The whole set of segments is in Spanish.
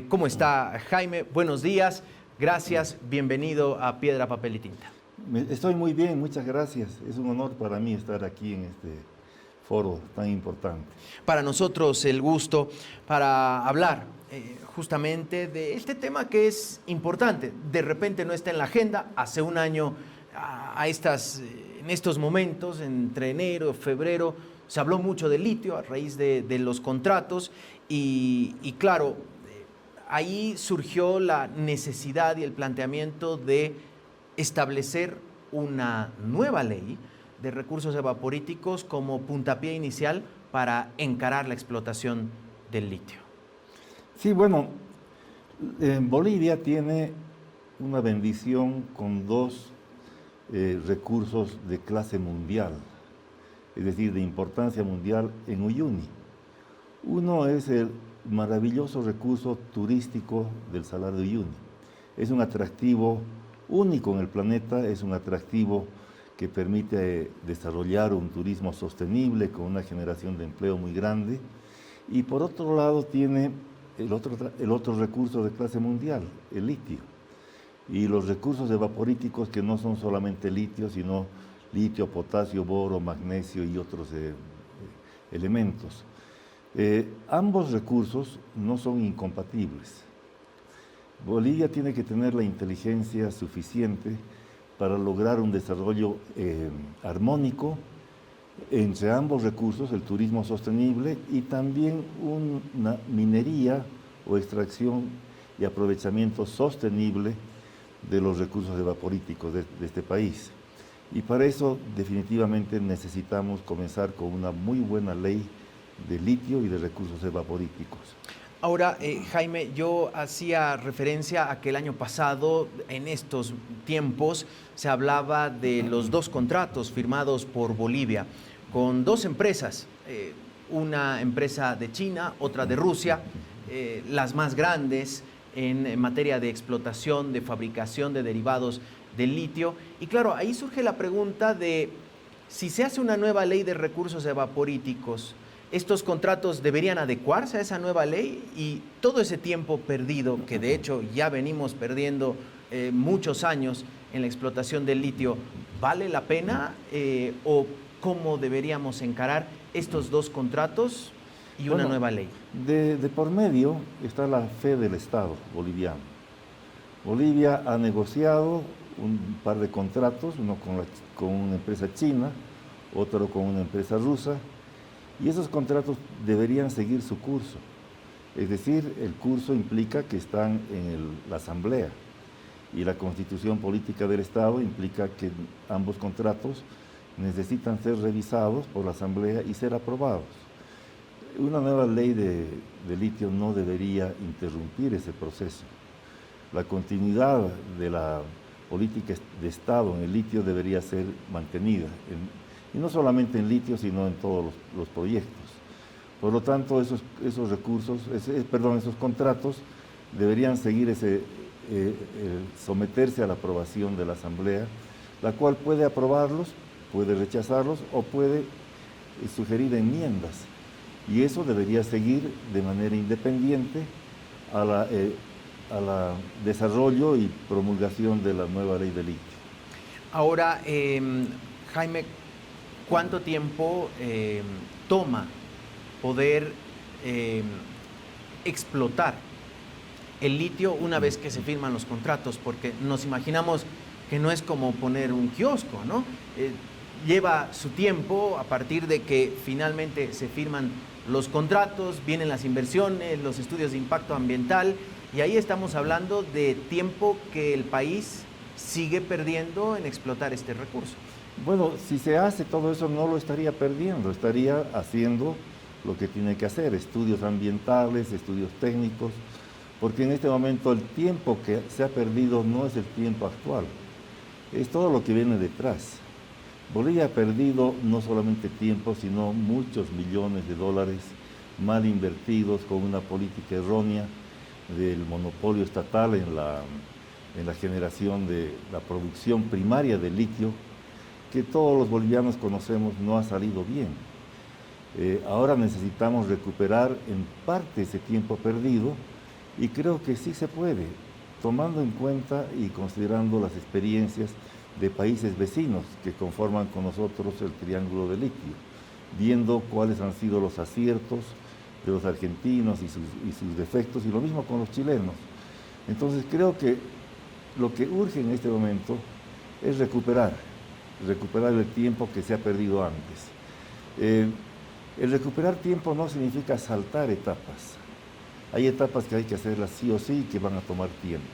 ¿Cómo está, Jaime? Buenos días, gracias, bienvenido a Piedra, Papel y Tinta. Estoy muy bien, muchas gracias. Es un honor para mí estar aquí en este foro tan importante. Para nosotros el gusto para hablar justamente de este tema que es importante. De repente no está en la agenda. Hace un año, en estos momentos, entre enero y febrero, se habló mucho del litio a raíz de los contratos y claro, ahí surgió la necesidad y el planteamiento de establecer una nueva ley de recursos evaporíticos como puntapié inicial para encarar la explotación del litio. Sí, bueno, Bolivia tiene una bendición con dos recursos de clase mundial, es decir, de importancia mundial en Uyuni. Uno es el maravilloso recurso turístico del Salar de Uyuni. Es un atractivo único en el planeta, es un atractivo que permite desarrollar un turismo sostenible con una generación de empleo muy grande. Y por otro lado tiene el otro recurso de clase mundial, el litio. Y los recursos evaporíticos que no son solamente litio, sino litio, potasio, boro, magnesio y otros elementos. Ambos recursos no son incompatibles. Bolivia tiene que tener la inteligencia suficiente para lograr un desarrollo armónico entre ambos recursos, el turismo sostenible y también una minería o extracción y aprovechamiento sostenible de los recursos evaporíticos de este país. Y para eso definitivamente necesitamos comenzar con una muy buena ley de litio y de recursos evaporíticos. Ahora, Jaime, yo hacía referencia a que el año pasado, en estos tiempos, se hablaba de los dos contratos firmados por Bolivia con dos empresas, una empresa de China, otra de Rusia, las más grandes en materia de explotación, de fabricación de derivados del litio. Y claro, ahí surge la pregunta de si se hace una nueva ley de recursos evaporíticos, ¿estos contratos deberían adecuarse a esa nueva ley? Y todo ese tiempo perdido, que de hecho ya venimos perdiendo muchos años en la explotación del litio, ¿vale la pena? ¿O cómo deberíamos encarar estos dos contratos y una nueva ley? De por medio está la fe del Estado boliviano. Bolivia ha negociado un par de contratos, uno con una empresa china, otro con una empresa rusa, y esos contratos deberían seguir su curso. Es decir, el curso implica que están en la Asamblea y la Constitución Política del Estado implica que ambos contratos necesitan ser revisados por la Asamblea y ser aprobados. Una nueva ley de litio no debería interrumpir ese proceso. La continuidad de la política de Estado en el litio debería ser mantenida. Y no solamente en litio, sino en todos los proyectos. Por lo tanto, esos contratos deberían seguir someterse a la aprobación de la Asamblea, la cual puede aprobarlos, puede rechazarlos o puede sugerir enmiendas. Y eso debería seguir de manera independiente al desarrollo y promulgación de la nueva ley de litio. Ahora, Jaime, ¿cuánto tiempo toma poder explotar el litio una vez que se firman los contratos? Porque nos imaginamos que no es como poner un kiosco, ¿no? Lleva su tiempo a partir de que finalmente se firman los contratos, vienen las inversiones, los estudios de impacto ambiental, y ahí estamos hablando de tiempo que el país sigue perdiendo en explotar este recurso. Bueno, si se hace todo eso no lo estaría perdiendo, estaría haciendo lo que tiene que hacer, estudios ambientales, estudios técnicos, porque en este momento el tiempo que se ha perdido no es el tiempo actual, es todo lo que viene detrás. Bolivia ha perdido no solamente tiempo, sino muchos millones de dólares mal invertidos con una política errónea del monopolio estatal en la generación de la producción primaria de litio, que todos los bolivianos conocemos no ha salido bien. Ahora necesitamos recuperar en parte ese tiempo perdido Y creo que sí se puede, tomando en cuenta y considerando las experiencias de países vecinos que conforman con nosotros el triángulo de litio, viendo cuáles han sido los aciertos de los argentinos y sus defectos, y lo mismo con los chilenos. Entonces creo que lo que urge en este momento es recuperar el tiempo que se ha perdido antes. El recuperar tiempo no significa saltar etapas. Hay etapas que hay que hacerlas sí o sí y que van a tomar tiempo.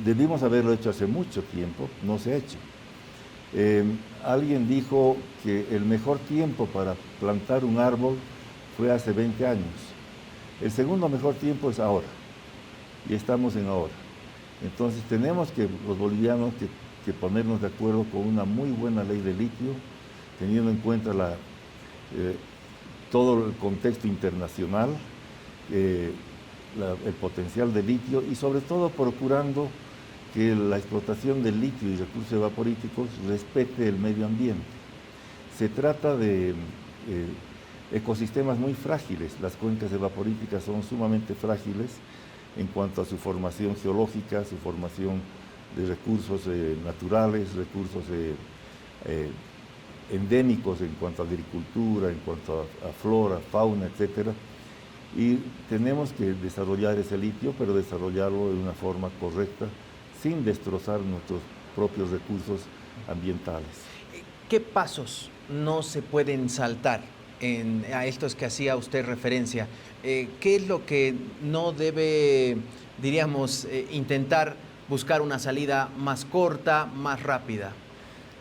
Debimos haberlo hecho hace mucho tiempo, no se ha hecho. Alguien dijo que el mejor tiempo para plantar un árbol fue hace 20 años. El segundo mejor tiempo es ahora, y estamos en ahora. Entonces tenemos que, los bolivianos, que ponernos de acuerdo con una muy buena ley de litio, teniendo en cuenta todo el contexto internacional, el potencial de litio, y sobre todo procurando que la explotación del litio y recursos evaporíticos respete el medio ambiente. Se trata de ecosistemas muy frágiles. Las cuencas evaporíticas son sumamente frágiles en cuanto a su formación geológica, su formación de recursos naturales, recursos endémicos en cuanto a agricultura, en cuanto a flora, fauna, etc. Y tenemos que desarrollar ese litio, pero desarrollarlo de una forma correcta, sin destrozar nuestros propios recursos ambientales. ¿Qué pasos no se pueden saltar a estos que hacía usted referencia? ¿Qué es lo que no debe, diríamos, intentar buscar una salida más corta, más rápida?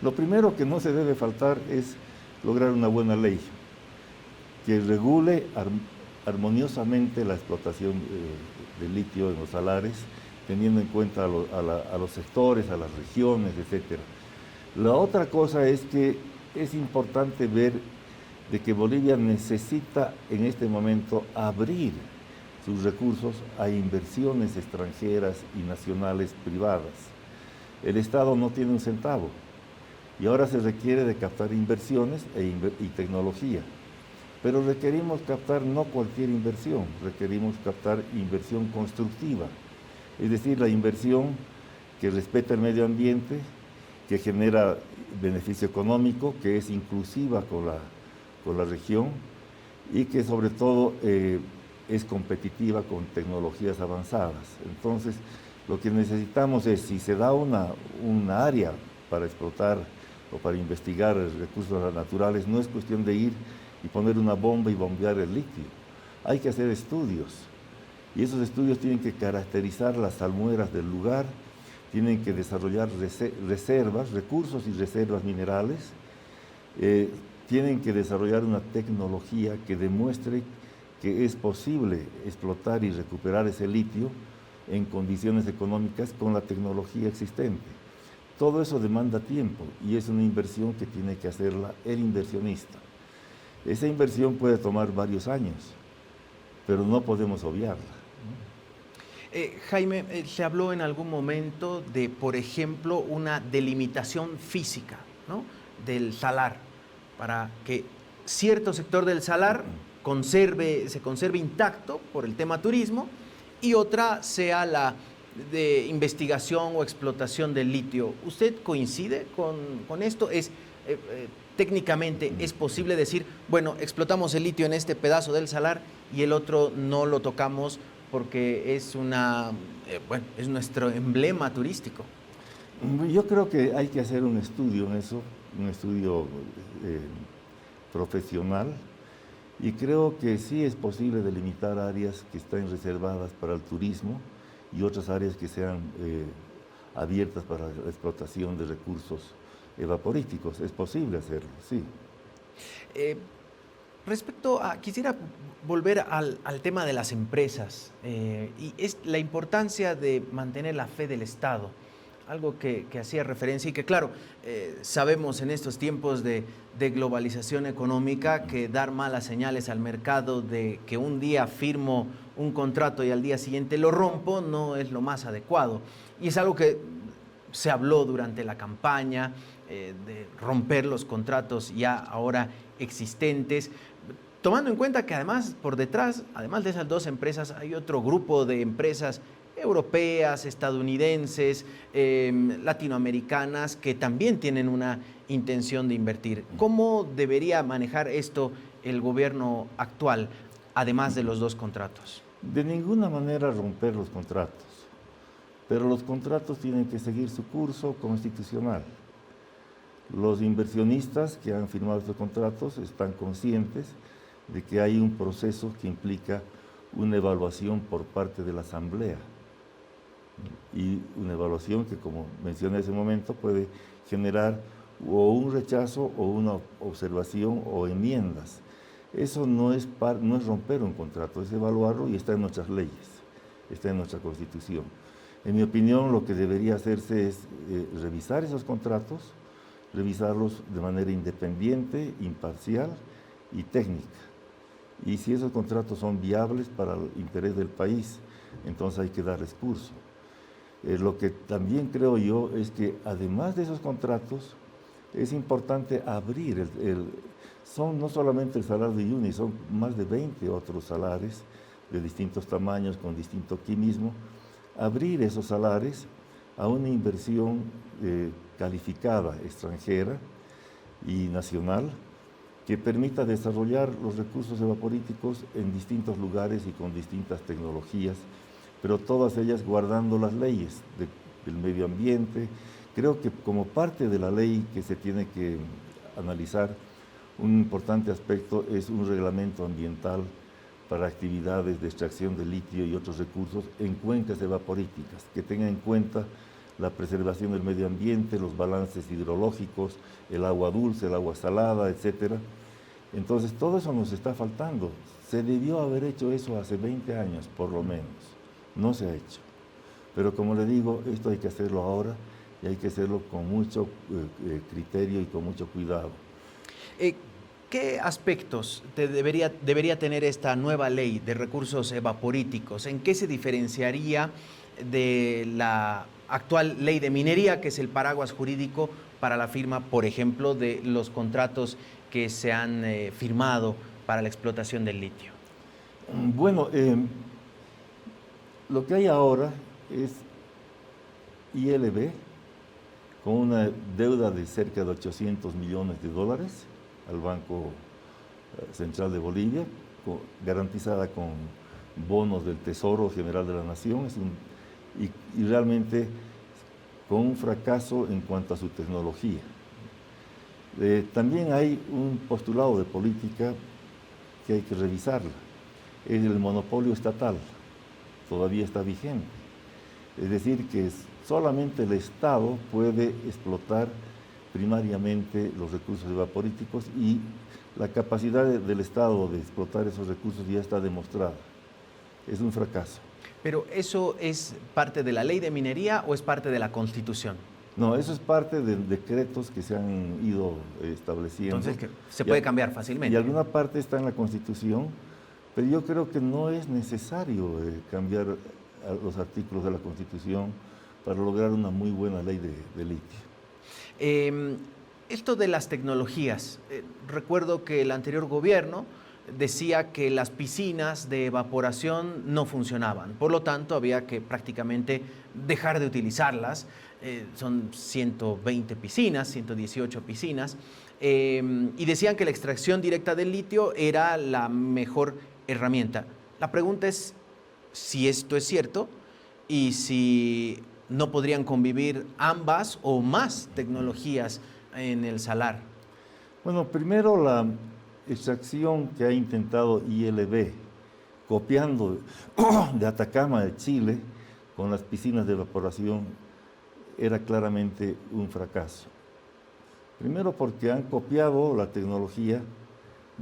Lo primero que no se debe faltar es lograr una buena ley que regule armoniosamente la explotación del litio en los salares, teniendo en cuenta a los sectores, a las regiones, etc. La otra cosa es que es importante ver de que Bolivia necesita en este momento abrir sus recursos a inversiones extranjeras y nacionales privadas. El Estado no tiene un centavo y ahora se requiere de captar inversiones y tecnología. Pero requerimos captar no cualquier inversión, requerimos captar inversión constructiva, es decir, la inversión que respeta el medio ambiente, que genera beneficio económico, que es inclusiva con la región y que sobre todo es competitiva con tecnologías avanzadas. Entonces, lo que necesitamos es, si se da una área para explotar o para investigar recursos naturales, no es cuestión de ir y poner una bomba y bombear el litio. Hay que hacer estudios, y esos estudios tienen que caracterizar las salmueras del lugar, tienen que desarrollar reservas, recursos y reservas minerales, tienen que desarrollar una tecnología que demuestre que es posible explotar y recuperar ese litio en condiciones económicas con la tecnología existente. Todo eso demanda tiempo y es una inversión que tiene que hacerla el inversionista. Esa inversión puede tomar varios años, pero no podemos obviarla. Jaime, se habló en algún momento de, por ejemplo, una delimitación física, ¿no?, del salar, para que cierto sector del salar se conserve intacto por el tema turismo y otra sea la de investigación o explotación del litio. ¿Usted coincide con esto? Técnicamente es posible decir, bueno, explotamos el litio en este pedazo del salar y el otro no lo tocamos porque es es nuestro emblema turístico? Yo creo que hay que hacer un estudio en eso, un estudio profesional, y creo que sí es posible delimitar áreas que están reservadas para el turismo y otras áreas que sean abiertas para la explotación de recursos evaporíticos. Es posible hacerlo, sí. Quisiera volver al tema de las empresas y es la importancia de mantener la fe del Estado, algo que hacía referencia y que claro, sabemos en estos tiempos de globalización económica que dar malas señales al mercado de que un día firmo un contrato y al día siguiente lo rompo no es lo más adecuado. Y es algo que se habló durante la campaña, de romper los contratos ya ahora existentes. tomando en cuenta que además por detrás, además de esas dos empresas, hay otro grupo de empresas europeas, estadounidenses, latinoamericanas, que también tienen una intención de invertir. ¿Cómo debería manejar esto el gobierno actual, además de los dos contratos? De ninguna manera romper los contratos, pero los contratos tienen que seguir su curso constitucional. Los inversionistas que han firmado estos contratos están conscientes de que hay un proceso que implica una evaluación por parte de la Asamblea. Y una evaluación que, como mencioné hace un momento, puede generar o un rechazo o una observación o enmiendas. Eso no es romper un contrato, es evaluarlo y está en nuestras leyes, está en nuestra Constitución. En mi opinión, lo que debería hacerse es revisar esos contratos, revisarlos de manera independiente, imparcial y técnica. Y si esos contratos son viables para el interés del país, entonces hay que darles curso. Lo que también creo yo es que además de esos contratos, es importante abrir, son no solamente el Salar de Uyuni, son más de 20 otros salares de distintos tamaños, con distinto quimismo, abrir esos salares a una inversión calificada, extranjera y nacional, que permita desarrollar los recursos evaporíticos en distintos lugares y con distintas tecnologías, pero todas ellas guardando las leyes del medio ambiente. Creo que como parte de la ley que se tiene que analizar, un importante aspecto es un reglamento ambiental para actividades de extracción de litio y otros recursos en cuencas evaporíticas, que tenga en cuenta la preservación del medio ambiente, los balances hidrológicos, el agua dulce, el agua salada, etc. Entonces, todo eso nos está faltando. Se debió haber hecho eso hace 20 años, por lo menos. No se ha hecho. Pero como le digo, esto hay que hacerlo ahora y hay que hacerlo con mucho criterio y con mucho cuidado. ¿Qué aspectos debería tener esta nueva ley de recursos evaporíticos? ¿En qué se diferenciaría de la actual ley de minería, que es el paraguas jurídico para la firma, por ejemplo, de los contratos que se han firmado para la explotación del litio? Bueno, lo que hay ahora es ILB con una deuda de cerca de 800 millones de dólares al Banco Central de Bolivia, garantizada con bonos del Tesoro General de la Nación, y realmente con un fracaso en cuanto a su tecnología. También hay un postulado de política que hay que revisarla. Es el monopolio estatal, todavía está vigente. Es decir, que solamente el Estado puede explotar primariamente los recursos evaporíticos y la capacidad del Estado de explotar esos recursos ya está demostrada. Es un fracaso. ¿Pero eso es parte de la ley de minería o es parte de la Constitución? No, eso es parte de decretos que se han ido estableciendo. Entonces, que se puede cambiar fácilmente. Y alguna parte está en la Constitución, pero yo creo que no es necesario cambiar los artículos de la Constitución para lograr una muy buena ley de litio. Esto de las tecnologías, recuerdo que el anterior gobierno decía que las piscinas de evaporación no funcionaban, por lo tanto había que prácticamente dejar de utilizarlas. Son 120 piscinas, 118 piscinas, y decían que la extracción directa del litio era la mejor herramienta. La pregunta es si esto es cierto y si no podrían convivir ambas o más tecnologías en el salar. Bueno, primero la extracción que ha intentado ILB, copiando de Atacama, de Chile, con las piscinas de evaporación, era claramente un fracaso. Primero porque han copiado la tecnología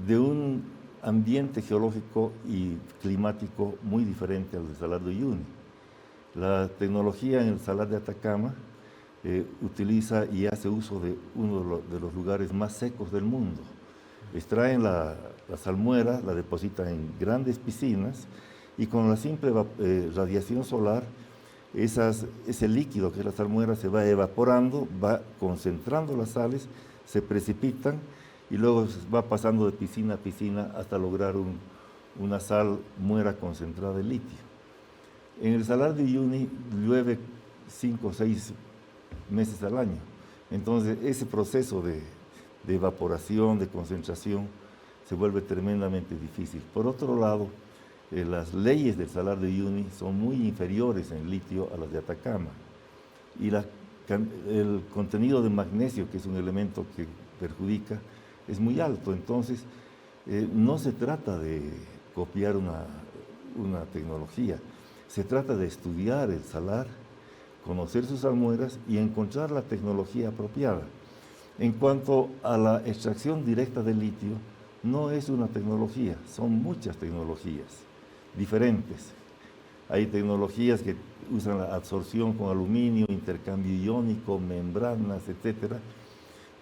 de un ambiente geológico y climático muy diferente al del Salar de Uyuni. La tecnología en el Salar de Atacama utiliza y hace uso de uno de los lugares más secos del mundo. Extraen la salmuera, la depositan en grandes piscinas y con la simple radiación solar, ese líquido que es la salmuera se va evaporando, va concentrando las sales, se precipitan y luego va pasando de piscina a piscina hasta lograr una sal muera concentrada de litio. En el Salar de Uyuni llueve 5 o 6 meses al año. Entonces, ese proceso de evaporación, de concentración, se vuelve tremendamente difícil. Por otro lado, las leyes del Salar de Uyuni son muy inferiores en litio a las de Atacama. Y el contenido de magnesio, que es un elemento que perjudica, es muy alto. Entonces, no se trata de copiar una tecnología, se trata de estudiar el salar, conocer sus almueras y encontrar la tecnología apropiada. En cuanto a la extracción directa de litio, no es una tecnología, son muchas tecnologías diferentes. Hay tecnologías que usan la absorción con aluminio, intercambio iónico, membranas, etc.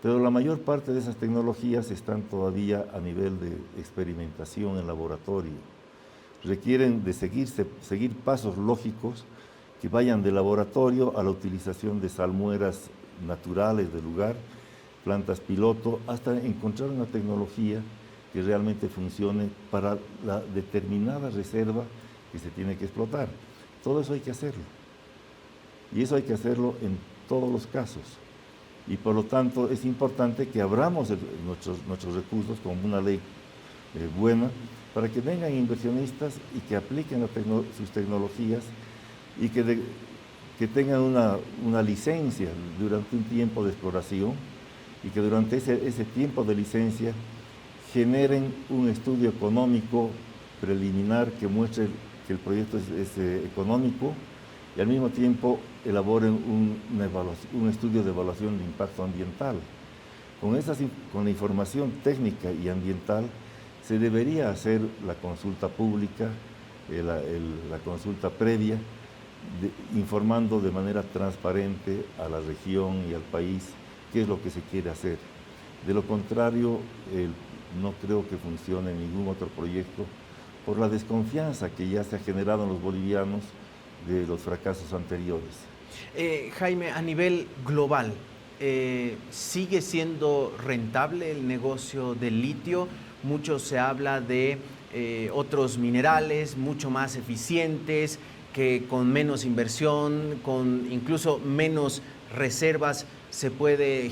Pero la mayor parte de esas tecnologías están todavía a nivel de experimentación en laboratorio. Requieren de seguir pasos lógicos que vayan del laboratorio a la utilización de salmueras naturales del lugar, plantas piloto, hasta encontrar una tecnología que realmente funcione para la determinada reserva que se tiene que explotar. Todo eso hay que hacerlo. Y eso hay que hacerlo en todos los casos. Y por lo tanto es importante que abramos nuestros recursos con una ley buena para que vengan inversionistas y que apliquen sus tecnologías y que tengan una licencia durante un tiempo de exploración y que durante ese tiempo de licencia generen un estudio económico preliminar que muestre que el proyecto es económico y al mismo tiempo elaboren un estudio de evaluación de impacto ambiental. Con la información técnica y ambiental se debería hacer la consulta pública, la consulta previa, informando de manera transparente a la región y al país qué es lo que se quiere hacer. De lo contrario, no creo que funcione ningún otro proyecto por la desconfianza que ya se ha generado en los bolivianos de los fracasos anteriores. Jaime, a nivel global, ¿sigue siendo rentable el negocio del litio? Mucho se habla de otros minerales mucho más eficientes, que con menos inversión, con incluso menos reservas, se pueden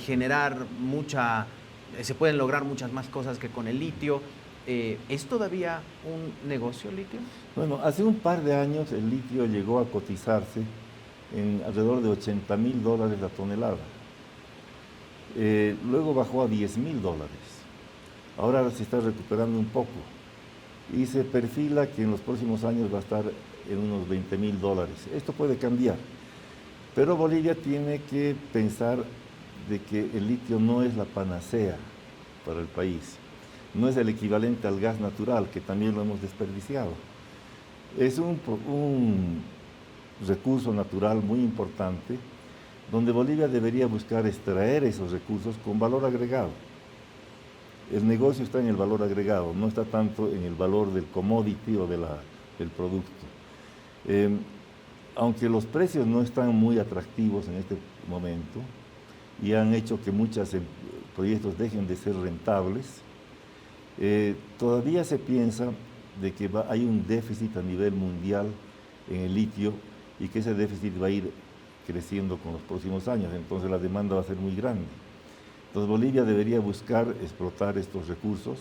lograr muchas más cosas que con el litio. ¿Es todavía un negocio el litio? Bueno, hace un par de años el litio llegó a cotizarse en alrededor de $80,000 la tonelada. Luego bajó a $10,000. Ahora se está recuperando un poco y se perfila que en los próximos años va a estar en unos $20,000. Esto puede cambiar, pero Bolivia tiene que pensar de que el litio no es la panacea para el país, no es el equivalente al gas natural, que también lo hemos desperdiciado. Es un recurso natural muy importante, donde Bolivia debería buscar extraer esos recursos con valor agregado. El negocio está en el valor agregado, no está tanto en el valor del commodity o del producto. Aunque los precios no están muy atractivos en este momento y han hecho que muchos proyectos dejen de ser rentables, todavía se piensa de que hay un déficit a nivel mundial en el litio y que ese déficit va a ir creciendo con los próximos años, entonces la demanda va a ser muy grande. Entonces Bolivia debería buscar explotar estos recursos,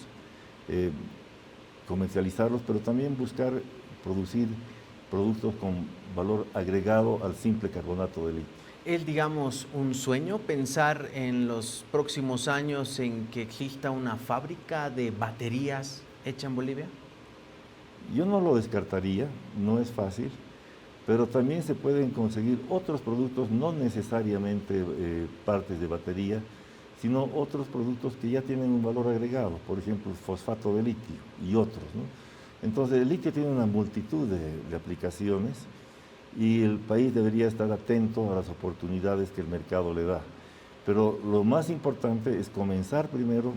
comercializarlos, pero también buscar producir productos con valor agregado al simple carbonato de litio. ¿Es, digamos, un sueño pensar en los próximos años en que exista una fábrica de baterías hecha en Bolivia? Yo no lo descartaría, no es fácil, pero también se pueden conseguir otros productos, no necesariamente partes de batería, sino otros productos que ya tienen un valor agregado, por ejemplo, el fosfato de litio y otros, ¿no? Entonces, el litio tiene una multitud de aplicaciones y el país debería estar atento a las oportunidades que el mercado le da. Pero lo más importante es comenzar primero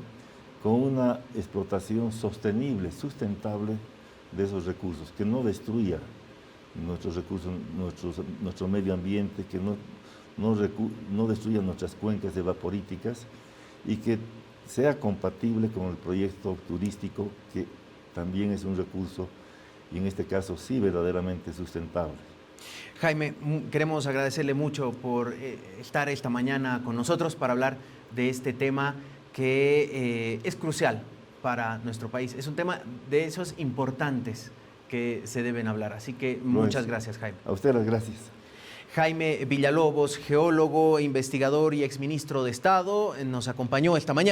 con una explotación sostenible, sustentable de esos recursos, que no destruya nuestros recursos, nuestro medio ambiente, que no destruya nuestras cuencas evaporíticas y que sea compatible con el proyecto turístico, que también es un recurso, y en este caso sí verdaderamente sustentable. Jaime, queremos agradecerle mucho por estar esta mañana con nosotros para hablar de este tema que es crucial para nuestro país. Es un tema de esos importantes que se deben hablar. Así que muchas gracias, Jaime. A usted las gracias. Jaime Villalobos, geólogo, investigador y exministro de Estado, nos acompañó esta mañana.